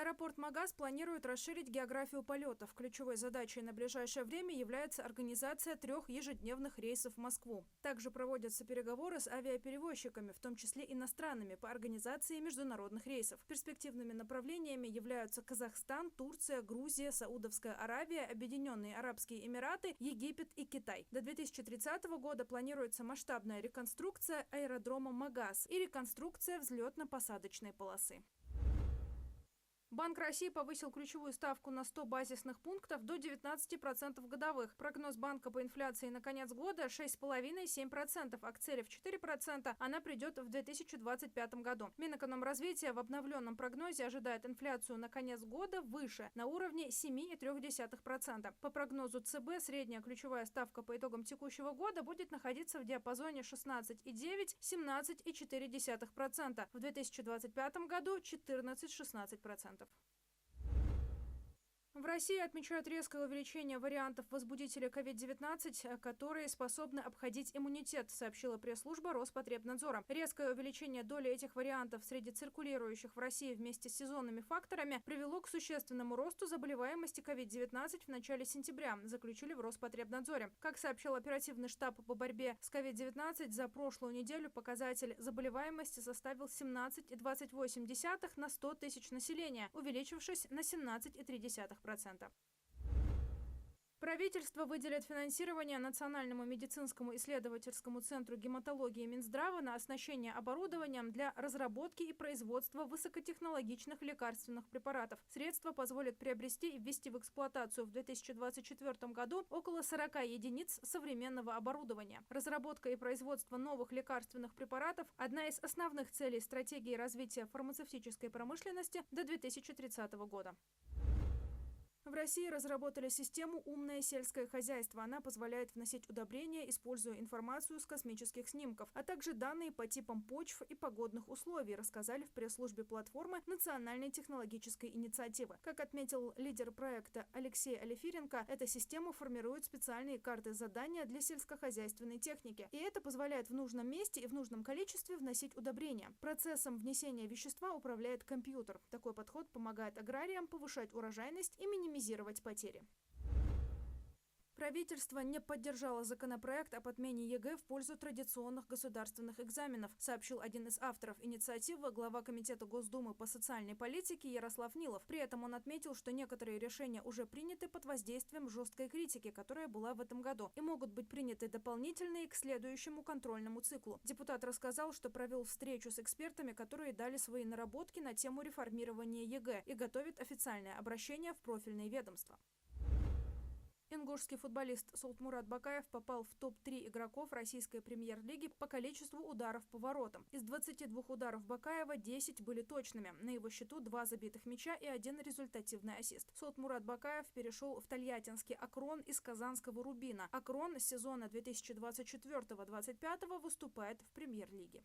Аэропорт Магаз планирует расширить географию полетов. Ключевой задачей на ближайшее время является организация 3 ежедневных рейсов в Москву. Также проводятся переговоры с авиаперевозчиками, в том числе иностранными, по организации международных рейсов. Перспективными направлениями являются Казахстан, Турция, Грузия, Саудовская Аравия, Объединенные Арабские Эмираты, Египет и Китай. До 2030 года планируется масштабная реконструкция аэродрома Магаз и реконструкция взлетно-посадочной полосы. Банк России повысил ключевую ставку на 100 базисных пунктов до 19% годовых. Прогноз банка по инфляции на конец года 6,5–7%, а к цели в 4% она придет в 2025 году. Минэкономразвития в обновленном прогнозе ожидает инфляцию на конец года выше, на уровне 7,3%. По прогнозу ЦБ средняя ключевая ставка по итогам текущего года будет находиться в диапазоне 16,9–17,4%. В 2025 году 14–16%. В России отмечают резкое увеличение вариантов возбудителя COVID-19, которые способны обходить иммунитет, сообщила пресс-служба Роспотребнадзора. Резкое увеличение доли этих вариантов среди циркулирующих в России вместе с сезонными факторами привело к существенному росту заболеваемости COVID-19 в начале сентября, заключили в Роспотребнадзоре. Как сообщил оперативный штаб по борьбе с COVID-19, за прошлую неделю показатель заболеваемости составил 17,28 на 100 тысяч населения, увеличившись на 17,3%. Правительство выделит финансирование Национальному медицинскому исследовательскому центру гематологии Минздрава на оснащение оборудованием для разработки и производства высокотехнологичных лекарственных препаратов. Средства позволят приобрести и ввести в эксплуатацию в 2024 году около 40 единиц современного оборудования. Разработка и производство новых лекарственных препаратов – одна из основных целей стратегии развития фармацевтической промышленности до 2030 года. В России разработали систему «Умное сельское хозяйство». Она позволяет вносить удобрения, используя информацию с космических снимков, а также данные по типам почв и погодных условий, рассказали в пресс-службе платформы Национальной технологической инициативы. Как отметил лидер проекта Алексей Алефиренко, эта система формирует специальные карты задания для сельскохозяйственной техники. И это позволяет в нужном месте и в нужном количестве вносить удобрения. Процессом внесения вещества управляет компьютер. Такой подход помогает аграриям повышать урожайность и минимизировать потери. Правительство не поддержало законопроект об отмене ЕГЭ в пользу традиционных государственных экзаменов, сообщил один из авторов инициативы, глава Комитета Госдумы по социальной политике Ярослав Нилов. При этом он отметил, что некоторые решения уже приняты под воздействием жесткой критики, которая была в этом году, и могут быть приняты дополнительные к следующему контрольному циклу. Депутат рассказал, что провел встречу с экспертами, которые дали свои наработки на тему реформирования ЕГЭ и готовит официальное обращение в профильные ведомства. Ингушский футболист Солтмурат Бакаев попал в топ-3 игроков российской премьер-лиги по количеству ударов по воротам. Из 22 ударов Бакаева 10 были точными. На его счету 2 забитых мяча и 1 результативный ассист. Солтмурат Бакаев перешел в тольяттинский «Акрон» из казанского «Рубина». «Акрон» с сезона 2024-2025 выступает в премьер-лиге.